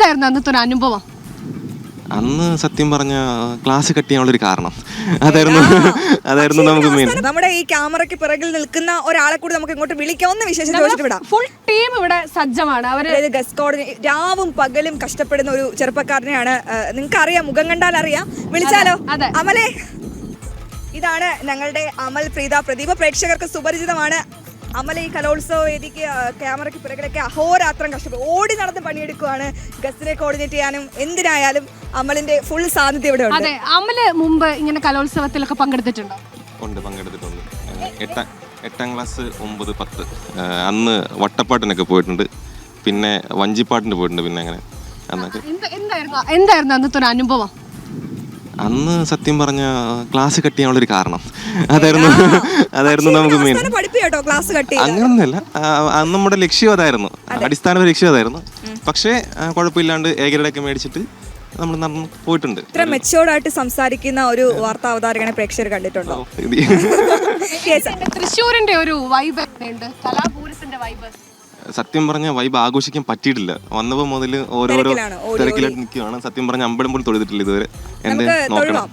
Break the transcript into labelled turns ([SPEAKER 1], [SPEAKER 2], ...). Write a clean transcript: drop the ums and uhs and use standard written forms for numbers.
[SPEAKER 1] എന്തായിരുന്നു അന്നത്തെ ഒരു അനുഭവം?
[SPEAKER 2] അന്ന് സത്യം പറഞ്ഞ ക്ലാസ് കട്ട് ചെയ്യാനുള്ളൊരു കാരണം അതായിരുന്നു നമുക്ക് മെയിൻ.
[SPEAKER 3] നമ്മുടെ ഈ ക്യാമറയ്ക്ക് പിറകിൽ നിൽക്കുന്ന ഒരാളെ കൂടി നമുക്ക് ഇങ്ങോട്ട് വിളിക്കാവുന്ന വിശേഷം ചോദിച്ചിട്ട് വിടാം.
[SPEAKER 1] ഫുൾ ടീം ഇവിടെ സജ്ജമാണ്.
[SPEAKER 3] അവര് ഗസ്റ്റ് കോർഡിനേറ്റ് രാവും പകലും കഷ്ടപ്പെടുന്ന ഒരു ചെറുപ്പക്കാരനെയാണ്. നിങ്ങൾക്ക് അറിയാം, മുഖം കണ്ടാൽ അറിയാം. വിളിച്ചാലോ? അമലേ, ഇതാണ് ഞങ്ങളുടെ അമൽ പ്രീത പ്രദീപ്. പ്രേക്ഷകർക്ക് സുപരിചിതമാണ്. അമല ഈ കലോത്സവ വേദിക്ക് ക്യാമറയ്ക്ക് പിറകിലൊക്കെ അഹോരാത്രം കഷ്ടപ്പെടും, ഓടി നടന്ന് പണിയെടുക്കുകയാണ്. ഗസ്റ്റിനെ കോർഡിനേറ്റ് ചെയ്യാനും എന്തിനായാലും അമലിന്റെ ഫുൾ സാന്നിധ്യം ഇവിടെ ഉണ്ട്.
[SPEAKER 1] അമല് മുമ്പ് ഇങ്ങനെ കലോത്സവത്തിലൊക്കെ പങ്കെടുത്തിട്ടുണ്ടോ?
[SPEAKER 2] പങ്കെടുത്തിട്ടുണ്ട്. 8ാം ക്ലാസ് 9, 10 അന്ന് വട്ടപ്പാട്ടിനൊക്കെ പോയിട്ടുണ്ട്, പിന്നെ വഞ്ചിപ്പാട്ടിന് പോയിട്ടുണ്ട്. പിന്നെ അങ്ങനെ
[SPEAKER 1] എന്തായിരുന്നു അന്നത്തെ ഒരു അനുഭവം?
[SPEAKER 2] അന്ന് സത്യം പറഞ്ഞ ക്ലാസ് കട്ട് ചെയ്യാനുള്ളൊരു കാരണം അതായിരുന്നു നമുക്ക് മെയിൻ. അങ്ങനൊന്നുമല്ല, അന്ന് നമ്മുടെ ലക്ഷ്യം അതായിരുന്നു, അടിസ്ഥാന ലക്ഷ്യം അതായിരുന്നു. പക്ഷേ കുഴപ്പമില്ലാണ്ട് എ-ഗ്രേഡൊക്കെ മേടിച്ചിട്ട് നമ്മൾ നടന്ന് പോയിട്ടുണ്ട്.
[SPEAKER 3] ഇത്ര മെച്ചോർഡായിട്ട് സംസാരിക്കുന്ന ഒരു വാർത്താ അവതാരകനെ പ്രേക്ഷകർ കണ്ടിട്ടുണ്ടോ?
[SPEAKER 1] തൃശ്ശൂരിന്റെ ഒരു വൈബ് ഉണ്ട്, കലാപൂരത്തിന്റെ വൈബ്.
[SPEAKER 2] സത്യം പറഞ്ഞ വൈബ് ആഘോഷിക്കാൻ പറ്റിയിട്ടില്ല. വന്നപ്പോൾ മുതൽ ഓരോരോ തിരക്കിലായിട്ട് നിൽക്കുകയാണ്. സത്യം പറഞ്ഞ അമ്പലം പോലും തൊഴുതിട്ടില്ല ഇതുവരെ. എന്റെ നോക്കണം.